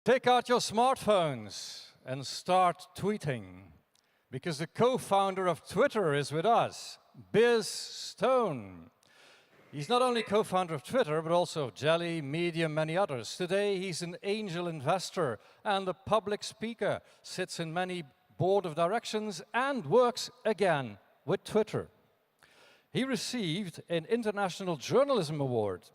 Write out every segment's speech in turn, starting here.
Take out your smartphones and start tweeting, because the co-founder of Twitter is with us, Biz Stone. He's not only co-founder of Twitter, but also of Jelly, Medium, many others. Today, he's an angel investor and a public speaker, sits in many board of directions, and works again with Twitter. He received an International Journalism Award,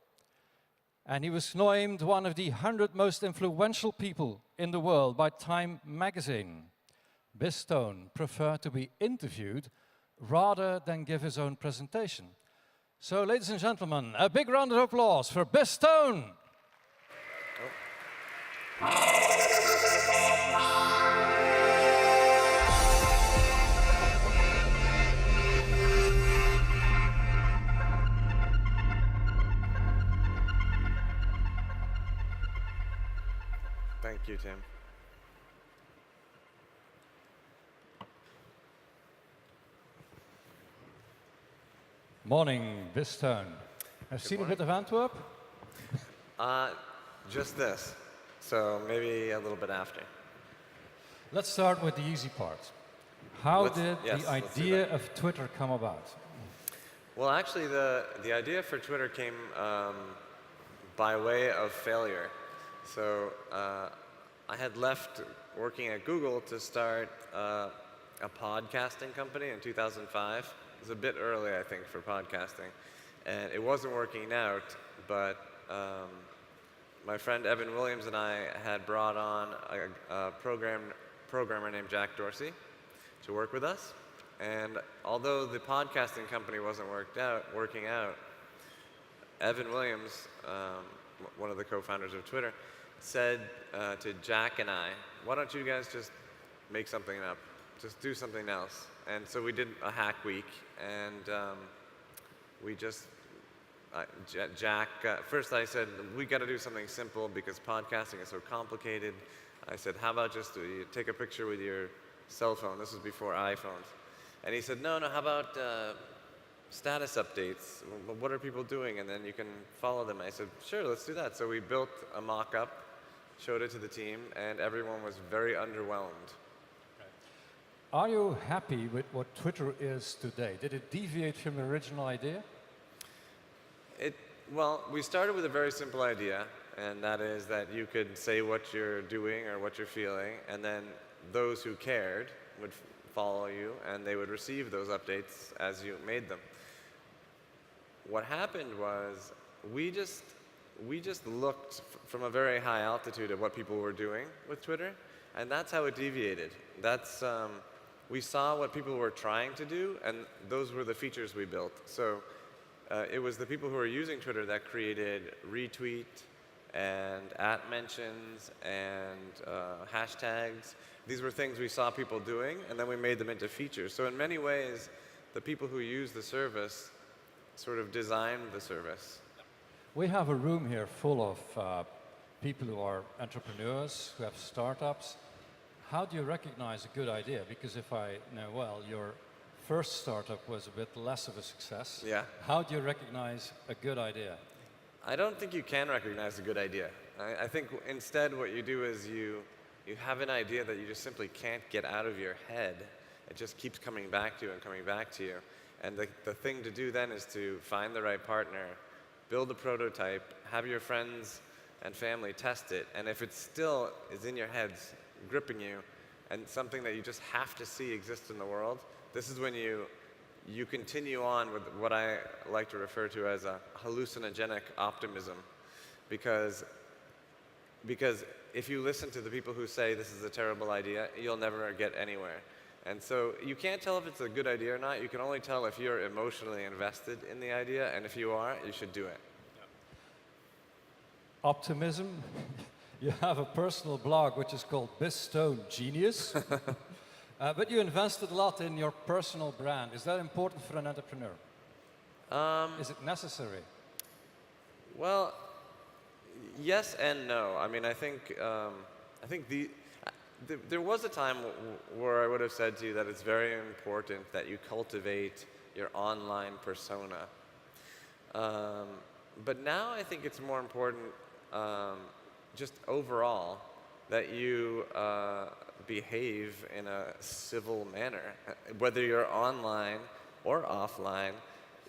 and he was named one of the 100 most influential people in the world by Time magazine. Biz Stone preferred to be interviewed rather than give his own presentation. So, ladies and gentlemen, a big round of applause for Biz Stone. Thank you, Tim. Morning, Biz Stone. I've seen a bit of Antwerp. Just this, so maybe a little bit after. Let's start with the easy part. How did the idea of Twitter come about? Well, actually, the idea for Twitter came by way of failure. So I had left working at Google to start a podcasting company in 2005. It was a bit early, I think, for podcasting. And it wasn't working out, but my friend Evan Williams and I had brought on a programmer named Jack Dorsey to work with us. And although the podcasting company wasn't working out, Evan Williams, one of the co-founders of Twitter, said to Jack and I, why don't you guys just make something up? Just do something else. And so we did a hack week, and we just, Jack, first I said, we got to do something simple because podcasting is so complicated. I said, how about just you take a picture with your cell phone? This was before iPhones. And he said, no, how about status updates? What are people doing? And then you can follow them. I said, sure, let's do that. So we built a mock-up, showed it to the team, and everyone was very underwhelmed. Are you happy with what Twitter is today? Did it deviate from the original idea? Well, we started with a very simple idea, and that is that you could say what you're doing or what you're feeling, and then those who cared would follow you, and they would receive those updates as you made them. What happened was we just looked from a very high altitude at what people were doing with Twitter, and that's how it deviated. We saw what people were trying to do, and those were the features we built. So it was the people who were using Twitter that created retweet and @mentions and hashtags. These were things we saw people doing, and then we made them into features. So in many ways, the people who use the service sort of designed the service. We have a room here full of people who are entrepreneurs, who have startups. How do you recognize a good idea? Because if I know well, your first startup was a bit less of a success. Yeah. How do you recognize a good idea? I don't think you can recognize a good idea. I think instead what you do is you have an idea that you just simply can't get out of your head. It just keeps coming back to you and coming back to you. And the thing to do then is to find the right partner, build a prototype, have your friends and family test it, and if it still is in your heads, gripping you, and something that you just have to see exist in the world, this is when you continue on with what I like to refer to as a hallucinogenic optimism. Because if you listen to the people who say this is a terrible idea, you'll never get anywhere. And so you can't tell if it's a good idea or not. You can only tell if you're emotionally invested in the idea, and if you are, you should do it. Optimism. You have a personal blog which is called Biz Stone Genius. But you invested a lot in your personal brand. Is that important for an entrepreneur? Is it necessary? Well, yes and no. I mean, I think there was a time where I would have said to you that it's very important that you cultivate your online persona. But now I think it's more important just overall that you behave in a civil manner. Whether you're online or offline,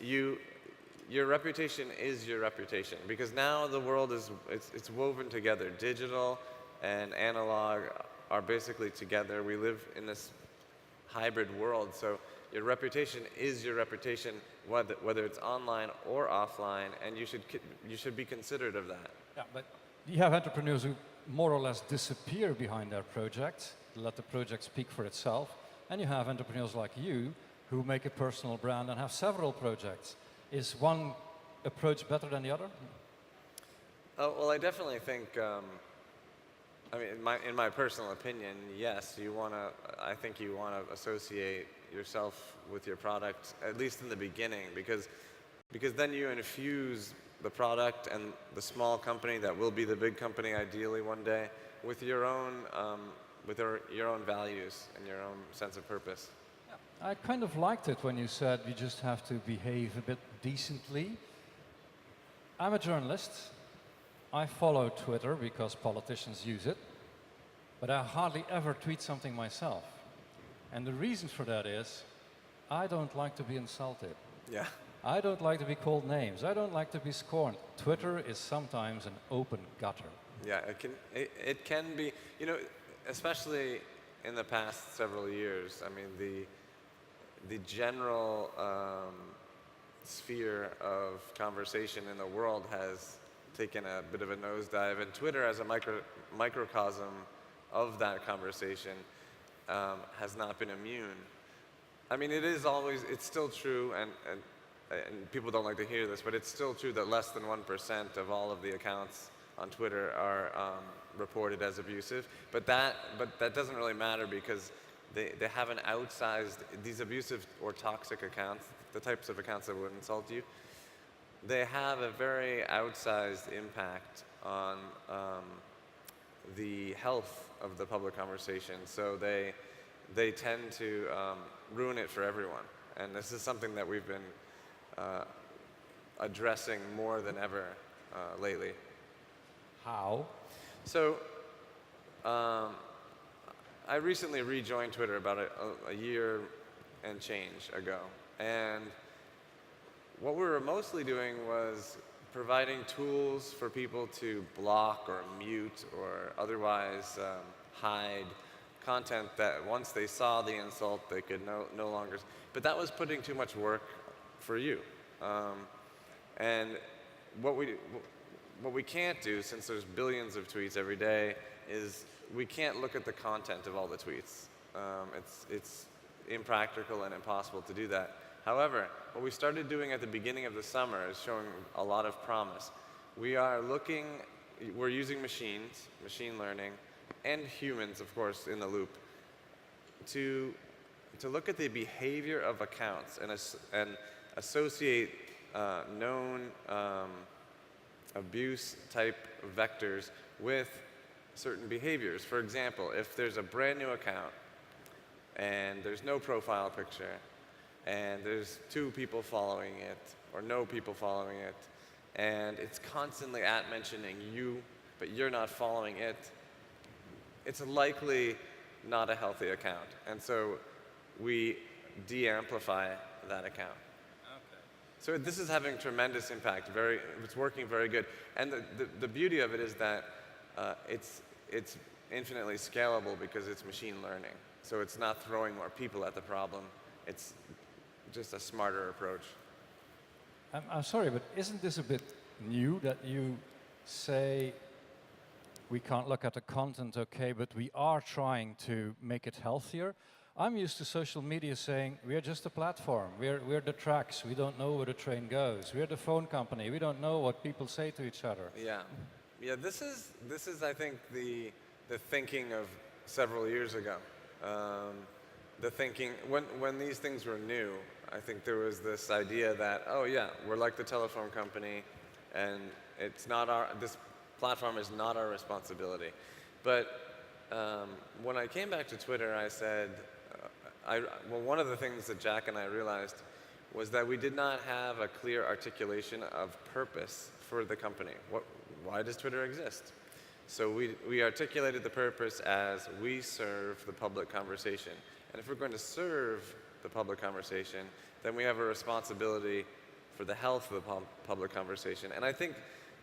your reputation is your reputation, because now the world is it's woven together. Digital and analog are basically together. We live in this hybrid world, so your reputation is your reputation, whether it's online or offline, and you should be considerate of that. Yeah, but you have entrepreneurs who more or less disappear behind their project, let the project speak for itself, and you have entrepreneurs like you who make a personal brand and have several projects. Is one approach better than the other? Oh, well, I definitely think, I mean, in my personal opinion, yes, I think you want to associate yourself with your product, at least in the beginning, because then you infuse the product and the small company that will be the big company ideally one day with your own values and your own sense of purpose. I kind of liked it when you said you just have to behave a bit decently. I'm a journalist. I follow Twitter because politicians use it, but I hardly ever tweet something myself. And the reason for that is I don't like to be insulted. Yeah. I don't like to be called names. I don't like to be scorned. Twitter is sometimes an open gutter. Yeah, it can be, you know, especially in the past several years. I mean, the general sphere of conversation in the world has taken a bit of a nosedive, and Twitter as a microcosm of that conversation has not been immune. I mean, it's still true, and people don't like to hear this, but it's still true that less than 1% of all of the accounts on Twitter are reported as abusive. But that doesn't really matter, because they have an outsized, these abusive or toxic accounts, the types of accounts that would insult you, they have a very outsized impact on the health of the public conversation. So they tend to ruin it for everyone. And this is something that we've been addressing more than ever lately. How? So I recently rejoined Twitter about a year and change ago, and what we were mostly doing was providing tools for people to block or mute or otherwise hide content that once they saw the insult they could no longer. But that was putting too much work for you, and what we can't do, since there's billions of tweets every day, is we can't look at the content of all the tweets. It's impractical and impossible to do that. However, what we started doing at the beginning of the summer is showing a lot of promise. We're using machine learning, and humans, of course, in the loop, to look at the behavior of accounts and associate known abuse type vectors with certain behaviors. For example, if there's a brand new account and there's no profile picture and there's 2 people following it or no people following it, and it's constantly mentioning you, but you're not following it, it's likely not a healthy account. And so we de-amplify that account. So this is having tremendous impact. It's working very good. And the beauty of it is that it's infinitely scalable because it's machine learning. So it's not throwing more people at the problem. It's just a smarter approach. I'm sorry, but isn't this a bit new that you say we can't look at the content, okay, but we are trying to make it healthier? I'm used to social media saying, we're just a platform, we're the tracks, we don't know where the train goes, we're the phone company, we don't know what people say to each other. Yeah, this is I think the thinking of several years ago. The thinking, when these things were new, I think there was this idea that, oh yeah, we're like the telephone company, and this platform is not our responsibility. But when I came back to Twitter, I said, one of the things that Jack and I realized was that we did not have a clear articulation of purpose for the company. Why does Twitter exist? So we articulated the purpose as we serve the public conversation. And if we're going to serve the public conversation, then we have a responsibility for the health of the public conversation. And I think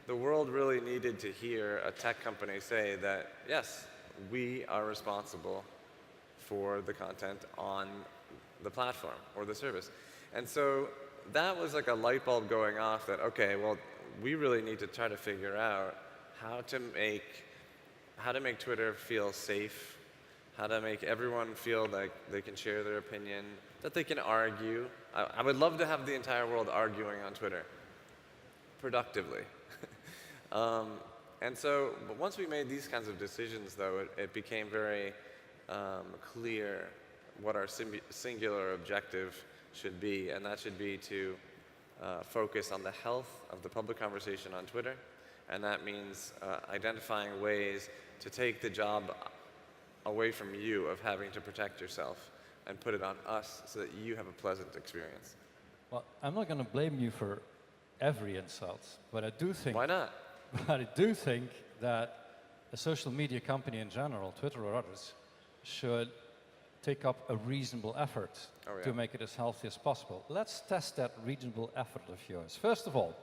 the world really needed to hear a tech company say that, yes, we are responsible for the content on the platform or the service. And so that was like a light bulb going off that, okay, well, we really need to try to figure out how to make Twitter feel safe, how to make everyone feel like they can share their opinion, that they can argue. I would love to have the entire world arguing on Twitter productively. And so, but once we made these kinds of decisions, though, it became very clear what our singular objective should be, and that should be to focus on the health of the public conversation on Twitter, and that means identifying ways to take the job away from you of having to protect yourself and put it on us so that you have a pleasant experience. Well, I'm not going to blame you for every insult, but I do think... Why not? But I do think that a social media company in general, Twitter or others, should take up a reasonable effort to make it as healthy as possible. Let's test that reasonable effort of yours. First of all,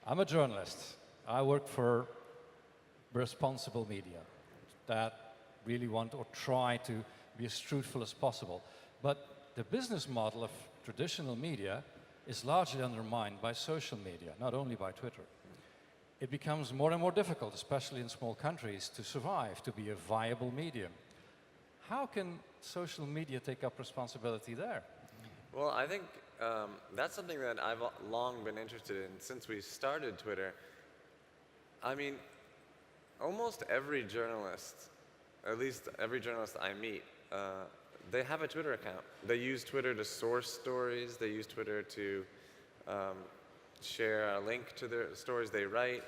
I'm a journalist. I work for responsible media that really want or try to be as truthful as possible. But the business model of traditional media is largely undermined by social media, not only by Twitter. It becomes more and more difficult, especially in small countries, to survive, to be a viable medium. How can social media take up responsibility there? Well, I think that's something that I've long been interested in since we started Twitter. I mean, almost every journalist, at least every journalist I meet, they have a Twitter account. They use Twitter to source stories. They use Twitter to share a link to their stories they write,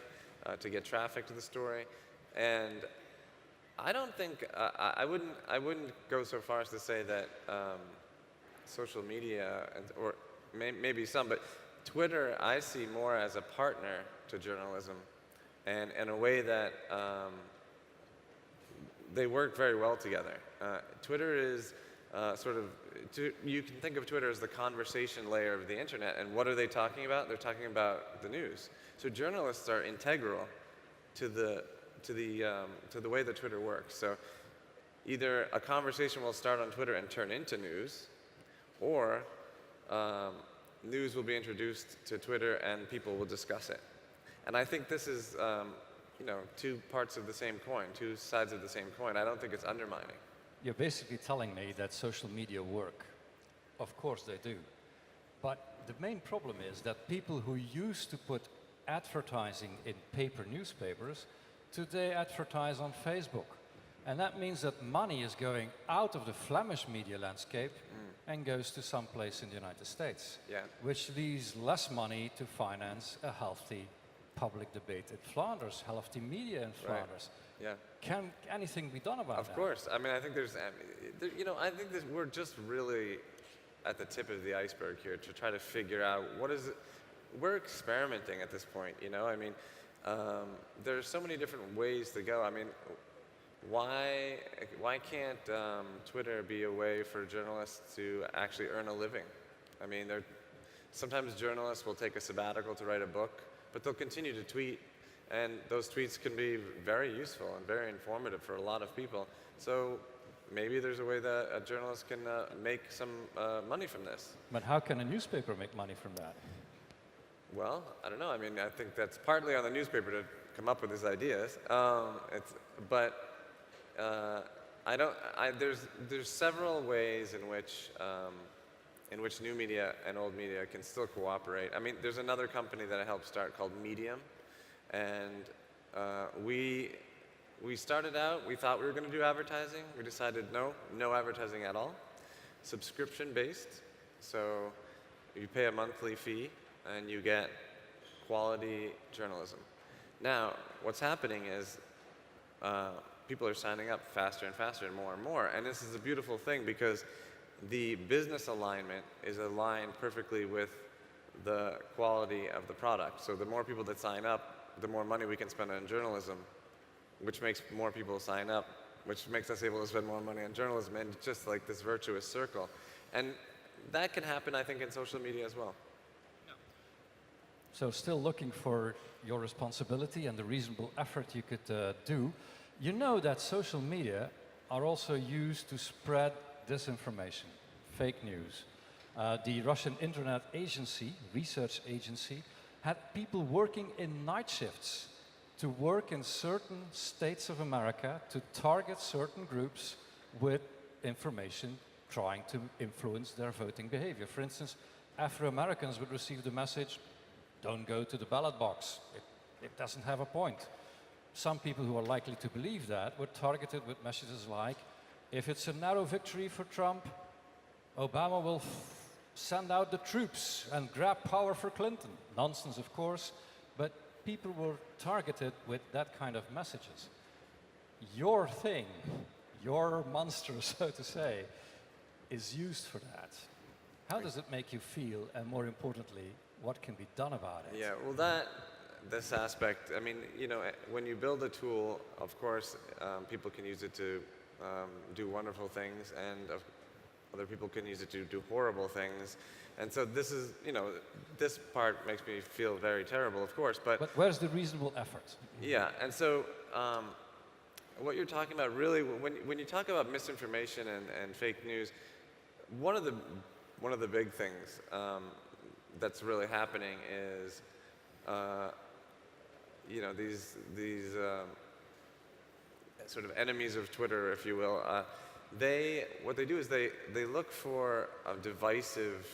to get traffic to the story. And I don't think, I wouldn't go so far as to say that social media, or maybe some, but Twitter I see more as a partner to journalism, and in a way that they work very well together. Twitter is you can think of Twitter as the conversation layer of the internet, and what are they talking about? They're talking about the news. So journalists are integral to the way that Twitter works. So either a conversation will start on Twitter and turn into news, or news will be introduced to Twitter and people will discuss it. And I think this is two parts of the same coin, two sides of the same coin. I don't think it's undermining. You're basically telling me that social media work. Of course they do. But the main problem is that people who used to put advertising in paper newspapers today advertise on Facebook. And that means that money is going out of the Flemish media landscape and goes to some place in the United States, which leaves less money to finance a healthy public debate in Flanders, healthy media in Flanders. Yeah. Can anything be done about that? Of course. I mean, I think I think that we're just really at the tip of the iceberg here to try to figure out what is it. We're experimenting at this point, I mean, there's so many different ways to go. I mean, why can't Twitter be a way for journalists to actually earn a living? I mean, sometimes journalists will take a sabbatical to write a book, but they'll continue to tweet, and those tweets can be very useful and very informative for a lot of people. So maybe there's a way that a journalist can make some money from this. But how can a newspaper make money from that? Well, I don't know. I mean, I think that's partly on the newspaper to come up with these ideas. There's several ways in which new media and old media can still cooperate. I mean, there's another company that I helped start called Medium, and we started out, we thought we were going to do advertising. We decided no advertising at all. Subscription-based, so you pay a monthly fee and you get quality journalism. Now, what's happening is people are signing up faster and faster and more, and this is a beautiful thing because the business alignment is aligned perfectly with the quality of the product. So the more people that sign up, the more money we can spend on journalism, which makes more people sign up, which makes us able to spend more money on journalism, and just like this virtuous circle. And that can happen, I think, in social media as well. So still looking for your responsibility and the reasonable effort you could do. You know that social media are also used to spread disinformation, fake news. The Russian Internet Agency, research agency, had people working in night shifts to work in certain states of America to target certain groups with information trying to influence their voting behavior. For instance, Afro-Americans would receive the message, don't go to the ballot box, it doesn't have a point. Some people who are likely to believe that were targeted with messages like, if it's a narrow victory for Trump, Obama will send out the troops and grab power for Clinton. Nonsense, of course, but people were targeted with that kind of messages. Your thing, your monster, so to say, is used for that. How does it make you feel, and more importantly, what can be done about it? Yeah, well, this aspect, I mean, you know, when you build a tool, of course, people can use it to do wonderful things, and other people can use it to do horrible things. And so this is, you know, this part makes me feel very terrible, of course, but where's the reasonable effort? Yeah, and so what you're talking about really, when you talk about misinformation and fake news, one of the big things that's really happening is, you know, these sort of enemies of Twitter, if you will. What they do is they look for divisive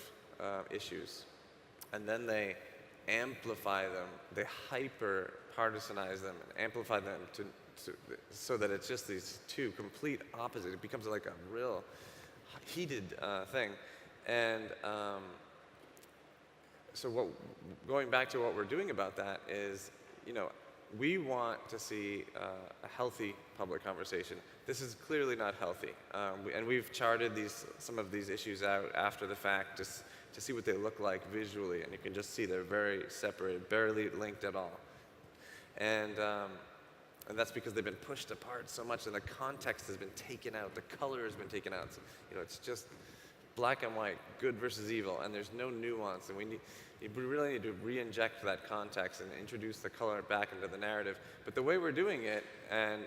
issues, and then they amplify them. They hyper partisanize them and amplify them so that it's just these two complete opposites. It becomes like a real heated thing. And so going back to what we're doing about that is, you know, we want to see a healthy public conversation. This is clearly not healthy. And we've charted some of these issues out after the fact just to see what they look like visually. And you can just see they're very separate, barely linked at all. And that's because they've been pushed apart so much, and the context has been taken out, the color has been taken out. So, you know, it's just black and white, good versus evil, and there's no nuance. And we really need to re-inject that context and introduce the color back into the narrative. But the way we're doing it, and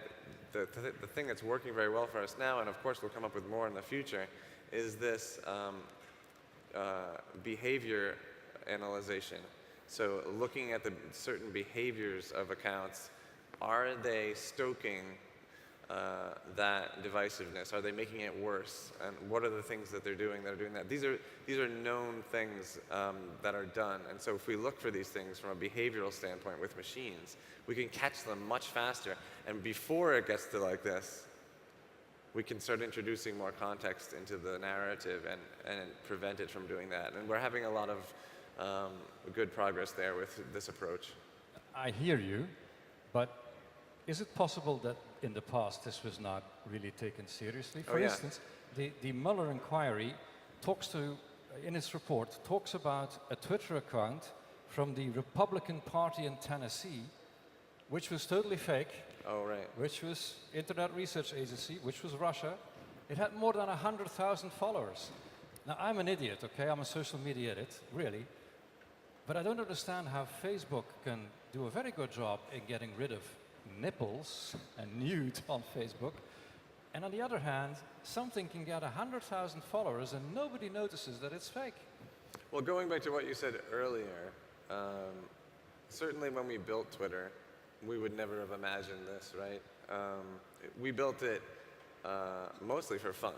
the thing that's working very well for us now, and of course we'll come up with more in the future, is this behavior analyzation. So looking at the certain behaviors of accounts, are they stoking that divisiveness? Are they making it worse? And what are the things that they're doing that? These are known things that are done. And so if we look for these things from a behavioral standpoint with machines, we can catch them much faster. And before it gets to like this, we can start introducing more context into the narrative and prevent it from doing that. And we're having a lot of good progress there with this approach. I hear you, but is it possible that in the past this was not really taken seriously? For instance, the Mueller inquiry in its report, talks about a Twitter account from the Republican Party in Tennessee, which was totally fake. Oh, right. Which was Internet Research Agency, which was Russia. It had more than 100,000 followers. Now, I'm an idiot, okay? I'm a social media idiot, really. But I don't understand how Facebook can do a very good job in getting rid of nipples and nude on Facebook. And on the other hand, something can get 100,000 followers and nobody notices that it's fake. Well, going back to what you said earlier, certainly when we built Twitter, we would never have imagined this, right? We built it mostly for fun.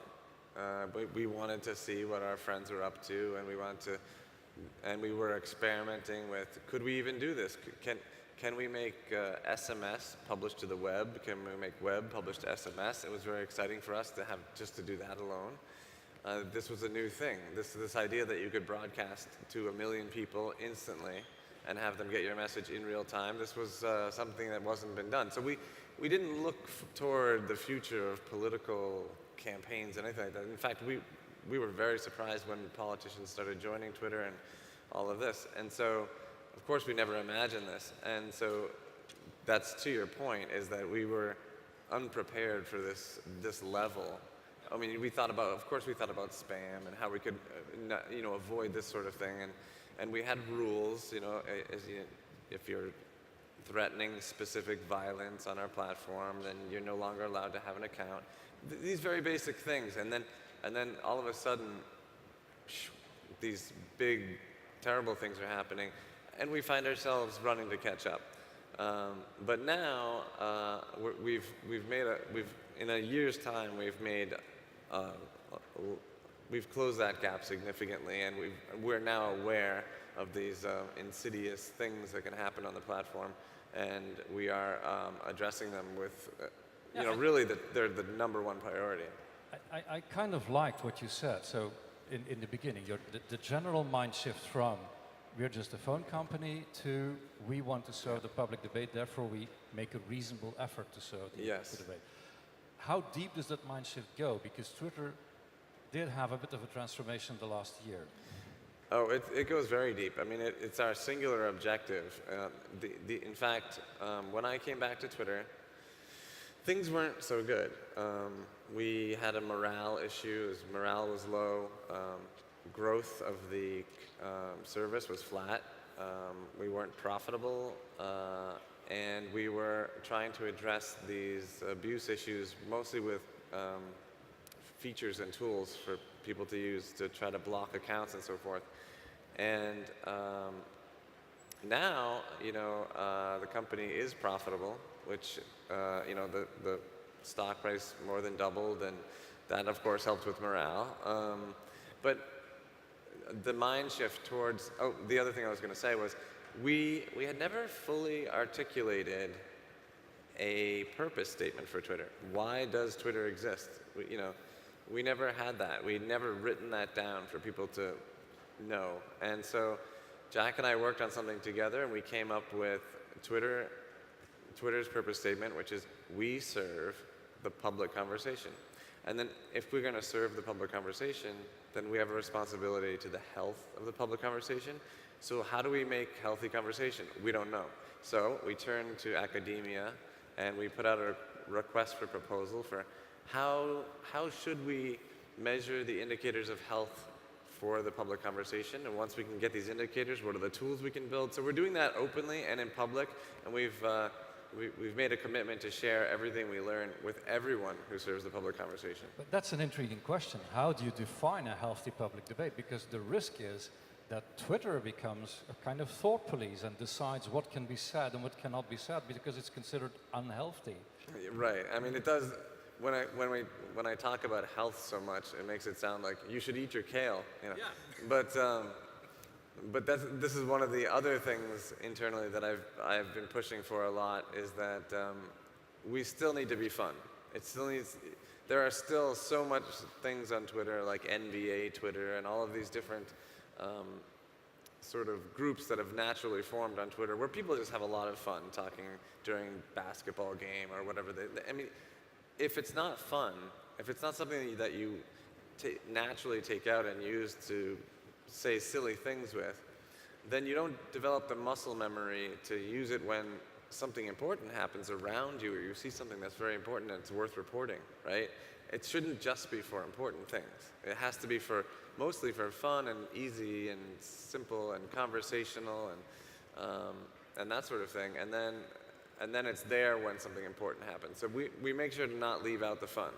We wanted to see what our friends were up to, and we were experimenting with, could we even do this? Can we make SMS published to the web? Can we make web published to SMS? It was very exciting for us to do that alone. This was a new thing. This idea that you could broadcast to 1 million people instantly and have them get your message in real time. This was something that wasn't been done. So we didn't look toward the future of political campaigns and anything like that. In fact, we were very surprised when politicians started joining Twitter and all of this. And so, of course, we never imagined this. And so that's to your point, is that we were unprepared for this level. I mean, of course we thought about spam and how we could, avoid this sort of thing, and we had rules, if you're threatening specific violence on our platform, then you're no longer allowed to have an account. These very basic things, and then all of a sudden, these big, terrible things are happening, and we find ourselves running to catch up. But now in a year's time we've closed that gap significantly, and we're now aware of these insidious things that can happen on the platform, and we are addressing them with, really they're the number one priority. I kind of liked what you said. So in the beginning, the general mind shift from we're just a phone company to we want to serve the public debate, therefore we make a reasonable effort to serve the debate. How deep does that mind shift go? Because Twitter did have a bit of a transformation the last year. Oh, it goes very deep. I mean, it's our singular objective. In fact, when I came back to Twitter, things weren't so good. We had a morale issue. Morale was low. Growth of the service was flat. We weren't profitable. And we were trying to address these abuse issues mostly with features and tools for people to use to try to block accounts and so forth. And now, the company is profitable, which, the stock price more than doubled, and that, of course, helped with morale. But the mind shift towards, the other thing I was going to say was, we had never fully articulated a purpose statement for Twitter. Why does Twitter exist? We never had that. We'd never written that down for people to know. And so Jack and I worked on something together, and we came up with Twitter's purpose statement, which is we serve the public conversation. And then if we're going to serve the public conversation, then we have a responsibility to the health of the public conversation. So how do we make healthy conversation? We don't know. So we turned to academia, and we put out a request for proposal for how should we measure the indicators of health for the public conversation, and once we can get these indicators, what are the tools we can build? So we're doing that openly and in public, and we've made a commitment to share everything we learn with everyone who serves the public conversation. But that's an intriguing question. How do you define a healthy public debate? Because the risk is that Twitter becomes a kind of thought police and decides what can be said and what cannot be said because it's considered unhealthy. Right. I mean, it does. When I talk about health so much, it makes it sound like you should eat your kale. Yeah. But this is one of the other things internally that I've been pushing for a lot, is that we still need to be fun. There are still so much things on Twitter, like NBA Twitter and all of these different sort of groups that have naturally formed on Twitter, where people just have a lot of fun talking during basketball game or whatever. I mean, if it's not fun, if it's not something that you naturally take out and use to say silly things with, then you don't develop the muscle memory to use it when something important happens around you, or you see something that's very important and it's worth reporting, right? It shouldn't just be for important things. It has to be mostly for fun and easy and simple and conversational and that sort of thing. And then it's there when something important happens. So we make sure to not leave out the fun.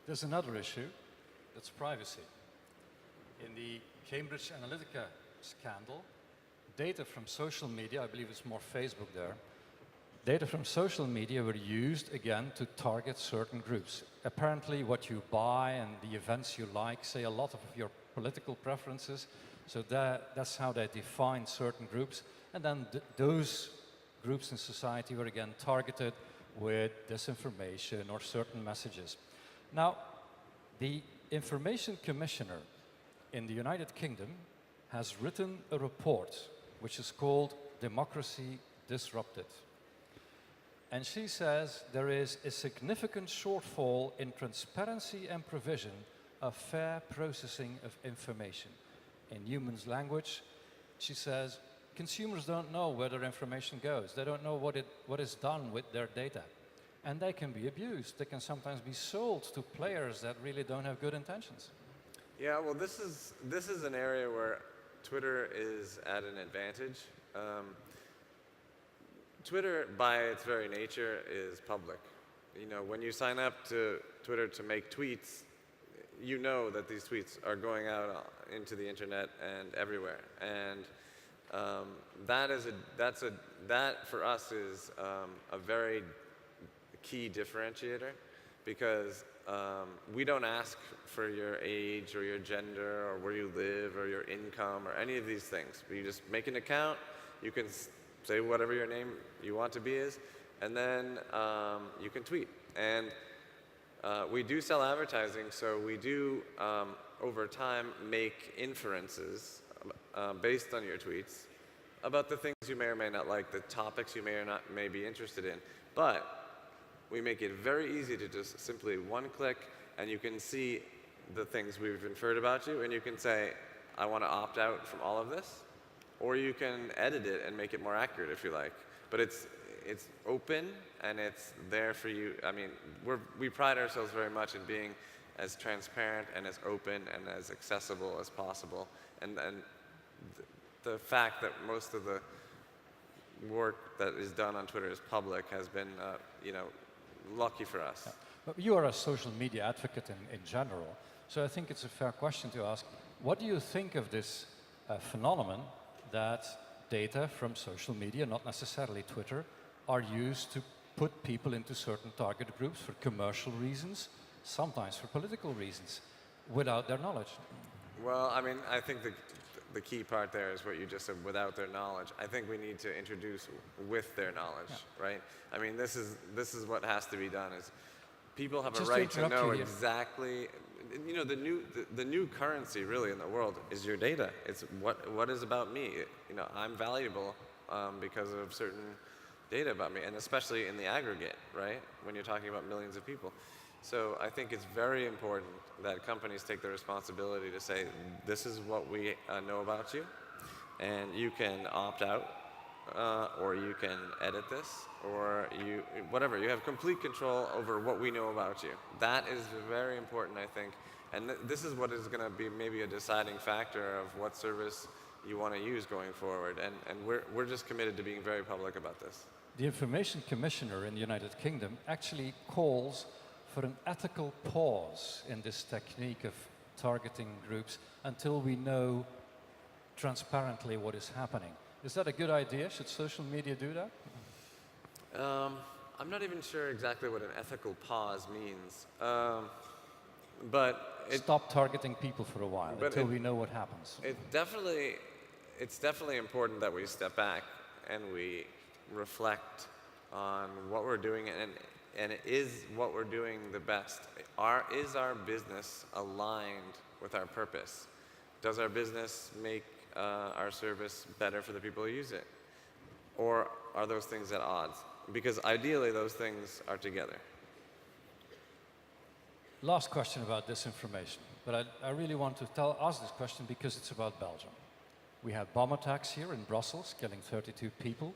There's another issue, that's privacy. In the Cambridge Analytica scandal, data from social media, I believe it's more Facebook there, data from social media were used again to target certain groups. Apparently what you buy and the events you like say a lot of your political preferences, so that's how they define certain groups, and then those groups in society were again targeted with disinformation or certain messages. Now, the Information Commissioner in the United Kingdom has written a report which is called Democracy Disrupted. And she says there is a significant shortfall in transparency and provision of fair processing of information. In human's language, she says consumers don't know where their information goes. They don't know what is done with their data. And they can be abused. They can sometimes be sold to players that really don't have good intentions. Yeah, well, this is an area where Twitter is at an advantage. Twitter, by its very nature, is public. You know, when you sign up to Twitter to make tweets, you know that these tweets are going out into the internet and everywhere. And that for us is a very key differentiator, because we don't ask for your age or your gender or where you live or your income or any of these things. You just make an account, you can say whatever your name you want to be is, and then you can tweet. And we do sell advertising, so we do, over time, make inferences based on your tweets about the things you may or may not like, the topics you may be interested in. But we make it very easy to just simply one click, and you can see the things we've inferred about you, and you can say, I want to opt out from all of this, or you can edit it and make it more accurate if you like. But it's open, and it's there for you. I mean, we pride ourselves very much in being as transparent and as open and as accessible as possible. And the fact that most of the work that is done on Twitter is public has been, you know, lucky for us. Yeah. But you are a social media advocate in general, so I think it's a fair question to ask, what do you think of this phenomenon that data from social media, not necessarily Twitter, are used to put people into certain target groups for commercial reasons, sometimes for political reasons, without their knowledge? Well, I mean, I think the key part there is what you just said, without their knowledge. I think we need to introduce with their knowledge, right? I mean, this is what has to be done, is people have just a right to know exactly, you know, the new currency really in the world is your data. It's what is about me. You know, I'm valuable because of certain data about me, and especially in the aggregate, right? When you're talking about millions of people. So I think it's very important that companies take the responsibility to say, this is what we know about you, and you can opt out, or you can edit this, or whatever. You have complete control over what we know about you. That is very important, I think. And this is what is going to be maybe a deciding factor of what service you want to use going forward. And we're just committed to being very public about this. The Information Commissioner in the United Kingdom actually calls for an ethical pause in this technique of targeting groups until we know transparently what is happening. Is that a good idea? Should social media do that? I'm not even sure exactly what an ethical pause means. But stop targeting people for a while until we know what happens. It's definitely important that we step back and we reflect on what we're doing, and is what we're doing the best? Is our business aligned with our purpose? Does our business make our service better for the people who use it? Or are those things at odds? Because ideally those things are together. Last question about disinformation, but I really want to ask this question because it's about Belgium. We had bomb attacks here in Brussels, killing 32 people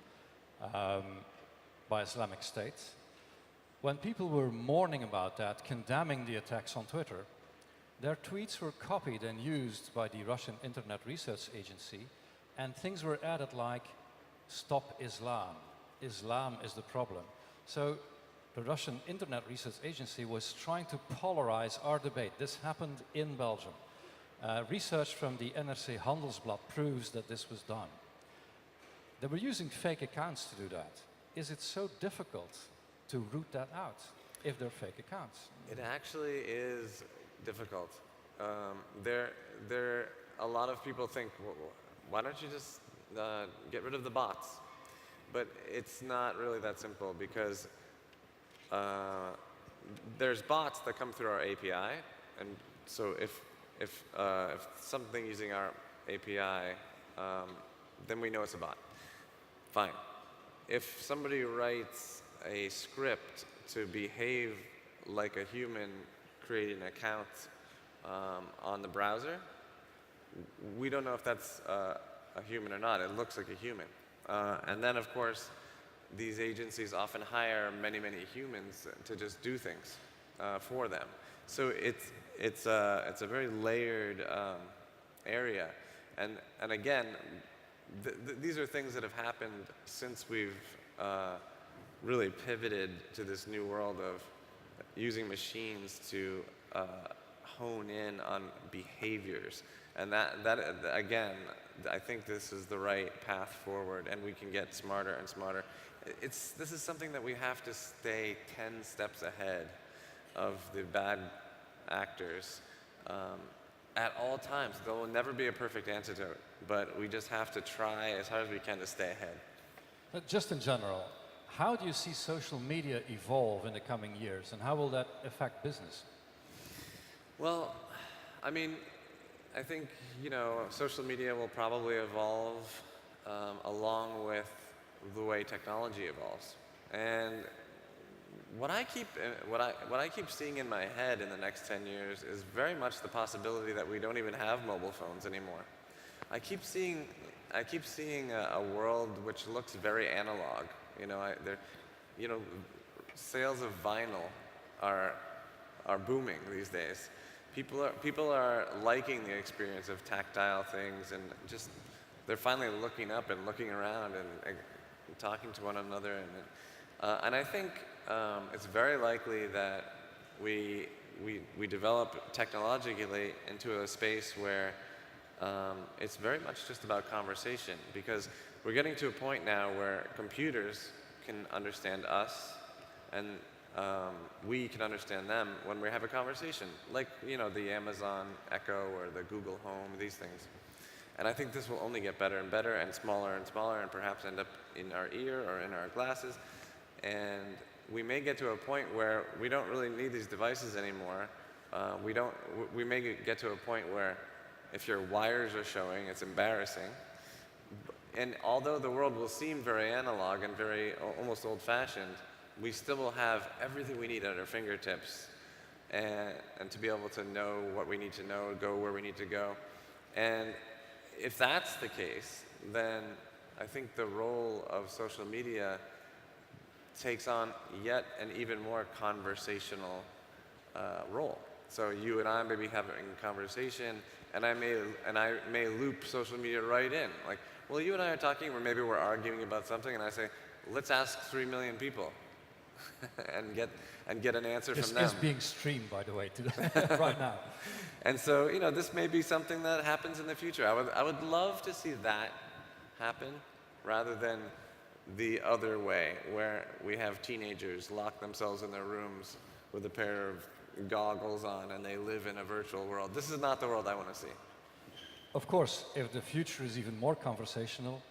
by Islamic State. When people were mourning about that, condemning the attacks on Twitter, their tweets were copied and used by the Russian Internet Research Agency, and things were added like, "Stop Islam. Islam is the problem." So the Russian Internet Research Agency was trying to polarize our debate. This happened in Belgium. Research from the NRC Handelsblad proves that this was done. They were using fake accounts to do that. Is it so difficult to root that out if they're fake accounts? It actually is difficult. A lot of people think, well, why don't you just get rid of the bots? But it's not really that simple, because there's bots that come through our API, and so if something using our API, then we know it's a bot. Fine. If somebody writes a script to behave like a human creating an account on the browser, we don't know if that's a human or not. It looks like a human. And then, of course, these agencies often hire many, many humans to just do things for them. So it's a very layered area. And again, these are things that have happened since we've really pivoted to this new world of using machines to hone in on behaviors. And that again, I think this is the right path forward, and we can get smarter and smarter. This is something that we have to stay 10 steps ahead of the bad actors at all times. There will never be a perfect antidote, but we just have to try as hard as we can to stay ahead. But just in general, how do you see social media evolve in the coming years, and how will that affect business? Well, I mean, I think, social media will probably evolve along with the way technology evolves. And what I keep seeing in my head in the next 10 years is very much the possibility that we don't even have mobile phones anymore. I keep seeing a world which looks very analog. Sales of vinyl are booming these days. People are liking the experience of tactile things, and just they're finally looking up and looking around and talking to one another. And I think it's very likely that we develop technologically into a space where it's very much just about conversation, because we're getting to a point now where computers can understand us, and we can understand them when we have a conversation, like the Amazon Echo or the Google Home, these things. And I think this will only get better and better, and smaller, and perhaps end up in our ear or in our glasses. And we may get to a point where we don't really need these devices anymore. We may get to a point where if your wires are showing, it's embarrassing. And although the world will seem very analog and very almost old-fashioned, we still will have everything we need at our fingertips, and to be able to know what we need to know, go where we need to go. And if that's the case, then I think the role of social media takes on yet an even more conversational role. So you and I may be having a conversation, and I may loop social media right in. Like, well, you and I are talking, or maybe we're arguing about something, and I say, let's ask 3 million people and get an answer from them. This is being streamed, by the way, right now. And so, this may be something that happens in the future. I would love to see that happen rather than the other way, where we have teenagers lock themselves in their rooms with a pair of goggles on and they live in a virtual world. This is not the world I want to see. Of course, if the future is even more conversational,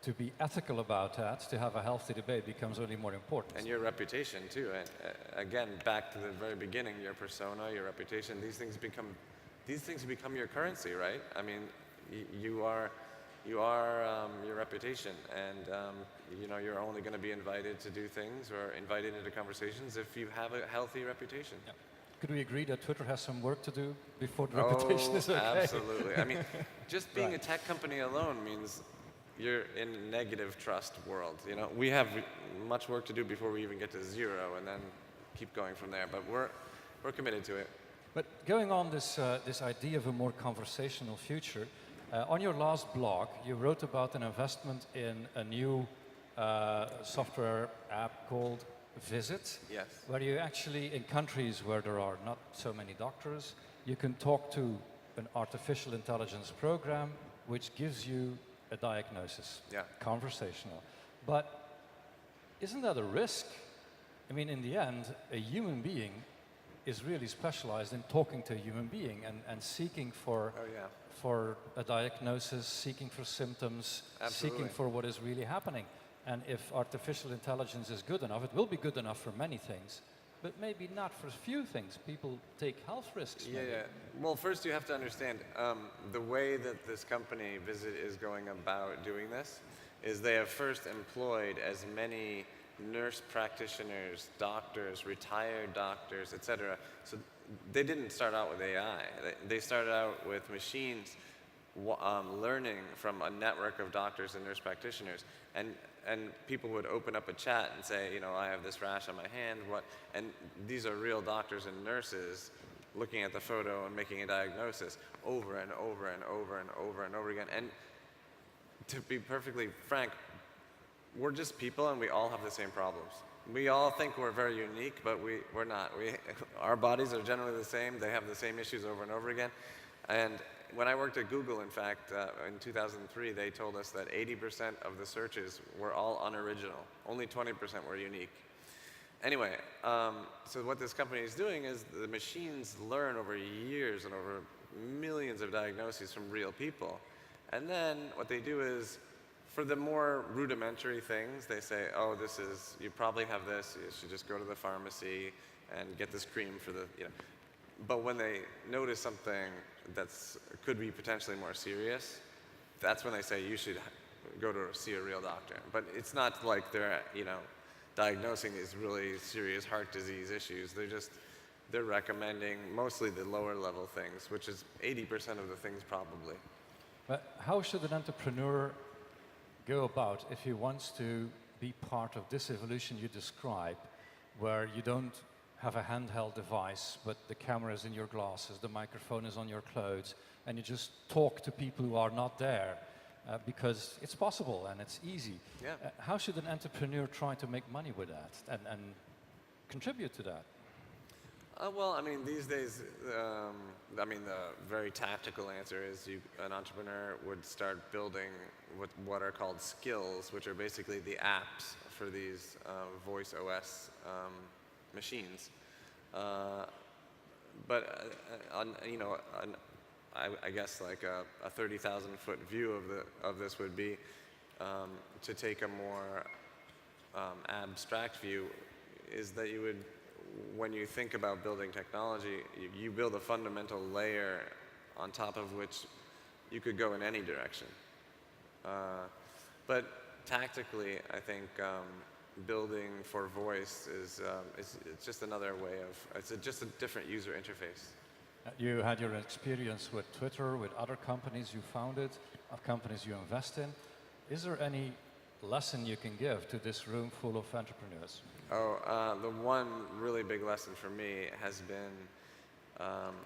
to be ethical about that, to have a healthy debate becomes only more important. And your reputation too. And again, back to the very beginning, your persona, your reputation, these things become your currency, right? I mean, you are your reputation, and you're only going to be invited to do things or invited into conversations if you have a healthy reputation. Yeah. Could we agree that Twitter has some work to do before the reputation is okay? Absolutely. I mean, just being a tech company alone means you're in a negative trust world. We have much work to do before we even get to zero, and then keep going from there. But we're committed to it. But going on this idea of a more conversational future, on your last blog, you wrote about an investment in a new software app called Visit, Yes. where you actually, in countries where there are not so many doctors, you can talk to an artificial intelligence program which gives you a diagnosis, conversational. But isn't that a risk? I mean, in the end, a human being is really specialized in talking to a human being and seeking for a diagnosis, seeking for symptoms, seeking for what is really happening. And if artificial intelligence is good enough, it will be good enough for many things, but maybe not for few things. People take health risks. Yeah. Well, first you have to understand the way that this company, Visit, is going about doing this is they have first employed as many nurse practitioners, doctors, retired doctors, etc. So they didn't start out with AI. They started out with machines learning from a network of doctors and nurse practitioners, and people would open up a chat and say, you know, I have this rash on my hand, what? And these are real doctors and nurses looking at the photo and making a diagnosis over and over and over and over and over again. And to be perfectly frank, we're just people and we all have the same problems. We all think we're very unique, but we're not. Our bodies are generally the same. They have the same issues over and over again. And when I worked at Google, in fact, in 2003, they told us that 80% of the searches were all unoriginal. Only 20% were unique. Anyway, so what this company is doing is the machines learn over years and over millions of diagnoses from real people. And then what they do is, for the more rudimentary things, they say, oh, you probably have this, you should just go to the pharmacy and get this cream for the, you know. But when they notice something could be potentially more serious, that's when they say you should go to see a real doctor. But it's not like they're, you know, diagnosing these really serious heart disease issues. They're recommending mostly the lower level things, which is 80% of the things probably. But how should an entrepreneur go about if he wants to be part of this evolution you describe, where you don't have a handheld device, but the camera is in your glasses, the microphone is on your clothes, and you just talk to people who are not there, because it's possible and it's easy. Yeah. How should an entrepreneur try to make money with that and contribute to that? Well, I mean, these days, I mean, the very tactical answer is an entrepreneur would start building what are called skills, which are basically the apps for these voice OS machines. But you know, I guess like a 30,000-foot view of this would be to take a more abstract view, is that you would, when you think about building technology, you build a fundamental layer on top of which you could go in any direction. But tactically, I think building for voice is it's just another way of, it's just a different user interface. You had your experience with Twitter, with other companies you founded, companies you invest in. Is there any lesson you can give to this room full of entrepreneurs? Oh, the one really big lesson for me has been,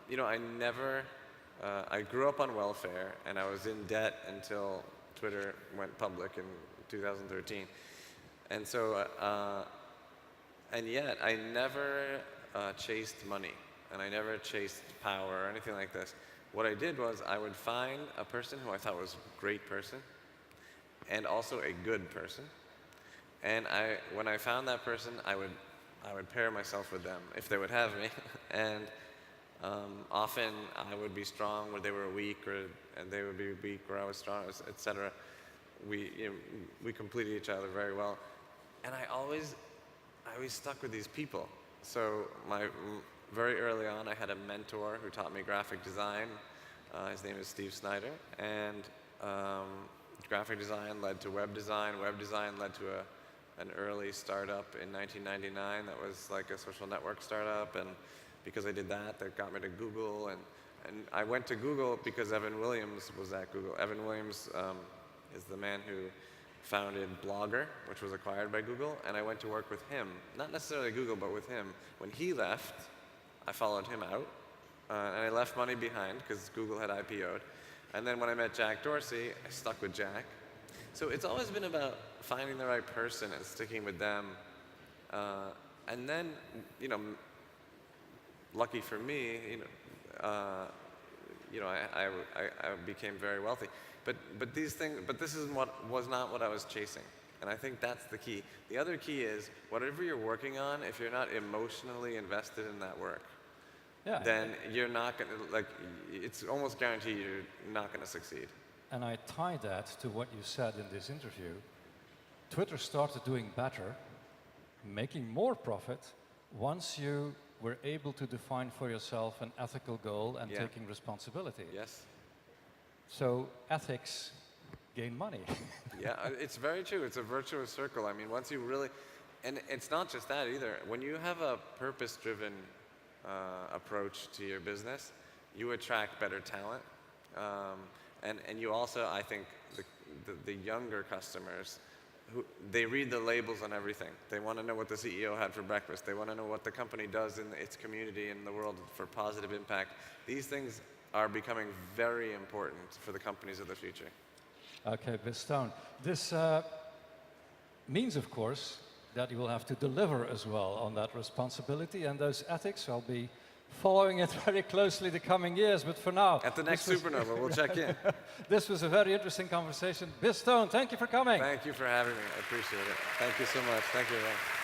you know, I grew up on welfare and I was in debt until Twitter went public in 2013. And so, and yet I never chased money and I never chased power or anything like this. What I did was I would find a person who I thought was a great person and also a good person. And when I found that person, I would pair myself with them if they would have me. And often I would be strong where they were weak, and they would be weak where I was strong, etc. We completed each other very well. And I always stuck with these people. So very early on, I had a mentor who taught me graphic design. His name is Steve Snyder. And graphic design led to web design. Web design led to an early startup in 1999 that was like a social network startup, and because I did that got me to Google, and I went to Google because Evan Williams was at Google. Evan Williams is the man who founded Blogger, which was acquired by Google, and I went to work with him, not necessarily Google, but with him. When he left, I followed him out, and I left money behind because Google had IPO'd. And then when I met Jack Dorsey, I stuck with Jack. So it's always been about finding the right person and sticking with them. And then, you know, lucky for me, I became very wealthy. But this was not what I was chasing. And I think that's the key. The other key is whatever you're working on, if you're not emotionally invested in that work, then you're not going to, it's almost guaranteed you're not going to succeed. And I tie that to what you said in this interview. Twitter started doing better, making more profit, once you were able to define for yourself an ethical goal and taking responsibility. Yes. So ethics gain money. Yeah, it's very true. It's a virtuous circle. I mean, once you really, and it's not just that either. When you have a purpose-driven approach to your business, you attract better talent. And you also, I think, the younger customers, they read the labels on everything. They want to know what the CEO had for breakfast. They want to know what the company does in its community and the world for positive impact. These things are becoming very important for the companies of the future. Okay, Biz Stone. This means, of course, that you will have to deliver as well on that responsibility and those ethics. I'll be following it very closely the coming years, but for now... At the next SuperNova, we'll check in. This was a very interesting conversation. Biz Stone, thank you for coming. Thank you for having me. I appreciate it. Thank you so much. Thank you, everyone.